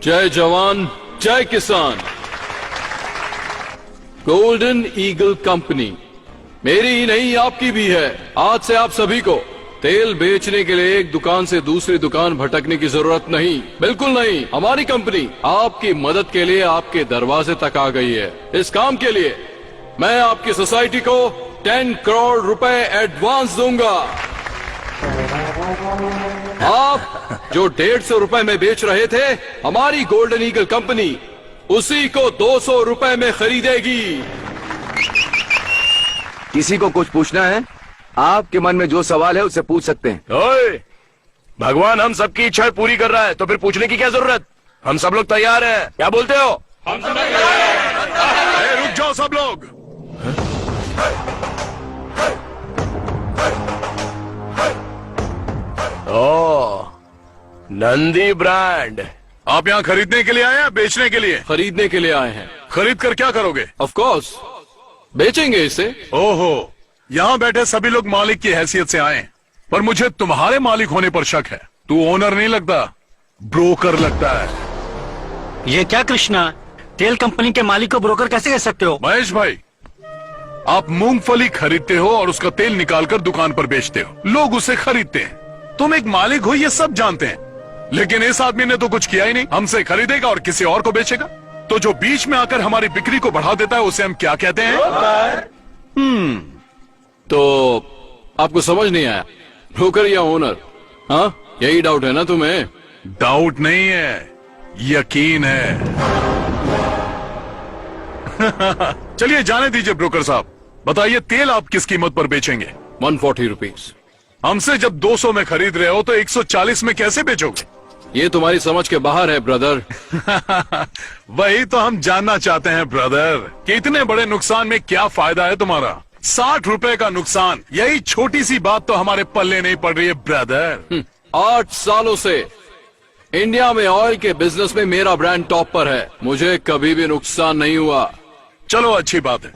जय जवान जय किसान। गोल्डन ईगल कंपनी मेरी ही नहीं आपकी भी है। आज से आप सभी को तेल बेचने के लिए एक दुकान से दूसरी दुकान भटकने की जरूरत नहीं, बिल्कुल नहीं। हमारी कंपनी आपकी मदद के लिए आपके दरवाजे तक आ गई है। इस काम के लिए मैं आपकी सोसाइटी को 10 करोड़ रुपए एडवांस दूंगा। आप जो 150 रुपए में बेच रहे थे, हमारी गोल्डन ईगल कंपनी उसी को 200 रुपए में खरीदेगी। किसी को कुछ पूछना है? आपके मन में जो सवाल है उससे पूछ सकते हैं। ओए, भगवान हम सबकी इच्छा पूरी कर रहा है तो फिर पूछने की क्या जरूरत? हम सब लोग तैयार हैं। क्या बोलते हो? हम सब तैयार हैं। रुक जाओ सब लोग। ओ, नंदी ब्रांड। आप यहाँ खरीदने के लिए आए हैं, बेचने के लिए? खरीदने के लिए आए हैं। खरीद कर क्या करोगे? ऑफ कोर्स बेचेंगे इसे। ओहो, यहाँ बैठे सभी लोग मालिक की हैसियत से आए, पर मुझे तुम्हारे मालिक होने पर शक है। तू ओनर नहीं लगता, ब्रोकर लगता है। ये क्या कृष्णा, तेल कंपनी के मालिक को ब्रोकर कैसे कह सकते हो? महेश भाई, आप मूंगफली खरीदते हो और उसका तेल निकालकर दुकान पर बेचते हो। लोग उसे खरीदते हैं। तुम एक मालिक हो ये सब जानते हैं, लेकिन इस आदमी ने तो कुछ किया ही नहीं। हमसे खरीदेगा और किसी और को बेचेगा। तो जो बीच में आकर हमारी बिक्री को बढ़ा देता है उसे हम क्या कहते हैं? तो आपको समझ नहीं आया, ब्रोकर या ओनर? हाँ, यही डाउट है ना तुम्हें? डाउट नहीं है, यकीन है। चलिए जाने दीजिए ब्रोकर साहब, बताइए तेल आप किस कीमत पर बेचेंगे? 140 रुपीज। हमसे जब 200 में खरीद रहे हो तो 140 में कैसे बेचोगे? ये तुम्हारी समझ के बाहर है ब्रदर। वही तो हम जानना चाहते हैं ब्रदर, कि इतने बड़े नुकसान में क्या फायदा है तुम्हारा? 60 रुपए का नुकसान, यही छोटी सी बात तो हमारे पल्ले नहीं पड़ रही है ब्रदर। 8 सालों से इंडिया में ऑयल के बिजनेस में मेरा ब्रांड टॉप पर है। मुझे कभी भी नुकसान नहीं हुआ। चलो अच्छी बात है,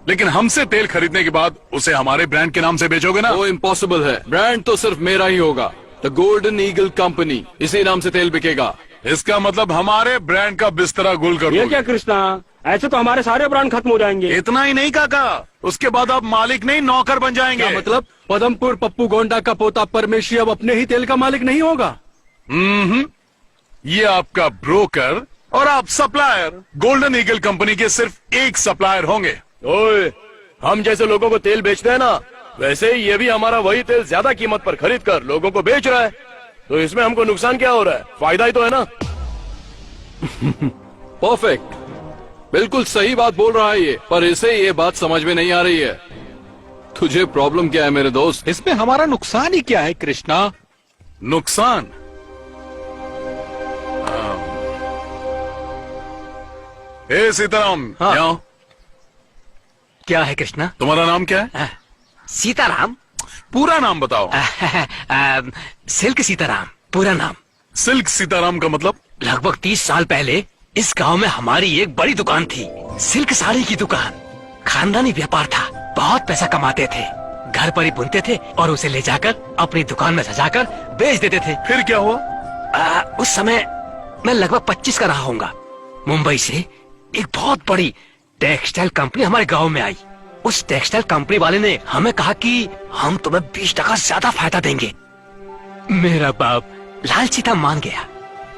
लेकिन हमसे तेल खरीदने के बाद उसे हमारे ब्रांड के नाम से बेचोगे ना? वो इम्पॉसिबल है। ब्रांड तो सिर्फ मेरा ही होगा, द गोल्डन ईगल कंपनी। इसी नाम से तेल बिकेगा। इसका मतलब हमारे ब्रांड का बिस्तरा गुल कर ये दोगे। क्या कृष्णा, ऐसे तो हमारे सारे ब्रांड खत्म हो जाएंगे। इतना ही नहीं काका, उसके बाद आप मालिक नहीं नौकर बन जाएंगे। क्या मतलब? पदमपुर पप्पू गोंडा का पोता परमेशी अब अपने ही तेल का मालिक नहीं होगा? ये आपका ब्रोकर और आप सप्लायर। गोल्डन ईगल कंपनी के सिर्फ एक सप्लायर होंगे। ओए, हम जैसे लोगों को तेल बेचते हैं ना, वैसे ही ये भी हमारा वही तेल ज्यादा कीमत पर खरीद कर लोगों को बेच रहा है। तो इसमें हमको नुकसान क्या हो रहा है? फायदा ही तो है ना। परफेक्ट, बिल्कुल सही बात बोल रहा है ये, पर इसे ये बात समझ में नहीं आ रही है। तुझे प्रॉब्लम क्या है मेरे दोस्त? इसमें हमारा नुकसान ही क्या है कृष्णा? नुकसान? ए सीताराम, हाँ। यहाँ। क्या है कृष्णा? तुम्हारा नाम क्या है? सीताराम। पूरा नाम बताओ। सिल्क सीताराम पूरा नाम। सिल्क सीताराम का मतलब? लगभग 30 साल पहले इस गांव में हमारी एक बड़ी दुकान थी, सिल्क साड़ी की दुकान। खानदानी व्यापार था, बहुत पैसा कमाते थे। घर पर ही बुनते थे और उसे ले जाकर अपनी दुकान में सजाकर बेच देते थे। फिर क्या हुआ? उस समय मैं लगभग 25 का रहा होऊंगा। मुंबई से एक बहुत बड़ी टेक्सटाइल कंपनी हमारे गांव में आई। उस टेक्सटाइल कंपनी वाले ने हमें कहा कि हम तुम्हें 20% ज्यादा फायदा देंगे। मेरा बाप लालची था, मान गया।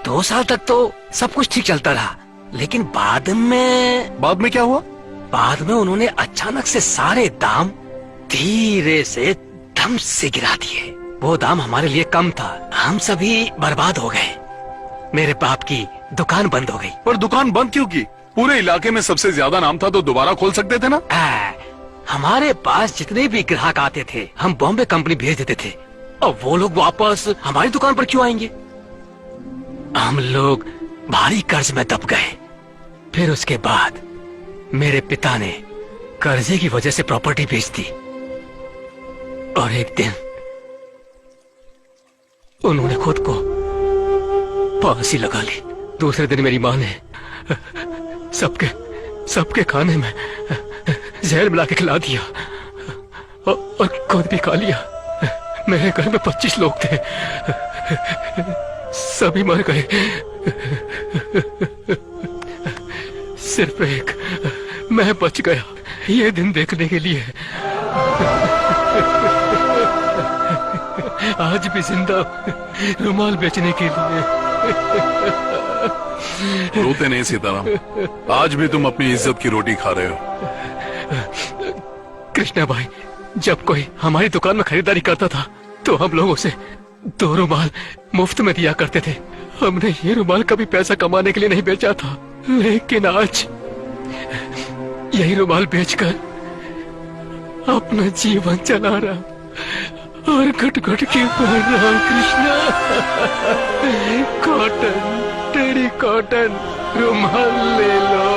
2 साल तक तो सब कुछ ठीक चलता रहा, लेकिन बाद में क्या हुआ? बाद में उन्होंने अचानक से सारे दाम धीरे से दम से गिरा दिए। वो दाम हमारे लिए कम था, हम सभी बर्बाद हो गए। मेरे बाप की दुकान बंद हो गई। पर दुकान बंद क्यों की? पूरे इलाके में सबसे ज्यादा नाम था तो दोबारा खोल सकते थे ना? हमारे पास जितने भी ग्राहक आते थे हम बॉम्बे कंपनी भेज देते थे, और वो लोग वापस हमारी दुकान पर क्यों आएंगे? हम लोग भारी कर्ज में दब गए। फिर उसके बाद मेरे पिता ने कर्जे की वजह से प्रॉपर्टी बेच दी, और एक दिन उन्होंने खुद को फांसी लगा ली। दूसरे दिन मेरी माँ ने सबके खाने में जहर मिला के खिला दिया, और खुद भी खा लिया। मेरे घर में 25 लोग थे, सभी मर गए। सिर्फ एक मैं बच गया ये दिन देखने के लिए। आज भी जिंदा रुमाल बेचने के लिए। रोते नहीं सीताराम, आज भी तुम अपनी इज्जत की रोटी खा रहे हो। कृष्णा भाई, जब कोई हमारी दुकान में खरीदारी करता था तो हम लोग उसे 2 रुमाल मुफ्त में दिया करते थे। हमने ये रुमाल कभी पैसा कमाने के लिए नहीं बेचा था, लेकिन आज यही रुमाल बेचकर अपना जीवन चला रहा और घुट घुट के पहन रहा। कृष्णा, कॉटन, टेरी कॉटन रुमाल ले लो।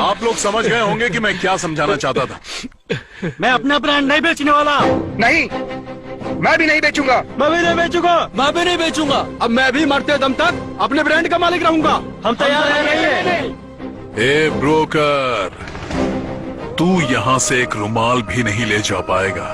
आप लोग समझ गए होंगे कि मैं क्या समझाना चाहता था। मैं अपना ब्रांड नहीं बेचने वाला। नहीं, मैं भी नहीं बेचूंगा। मैं भी नहीं बेचूंगा। मैं भी नहीं बेचूंगा। अब मैं भी मरते दम तक अपने ब्रांड का मालिक रहूंगा। हम तैयार हैं। ए ब्रोकर, तू यहाँ से एक रुमाल भी नहीं ले जा पाएगा।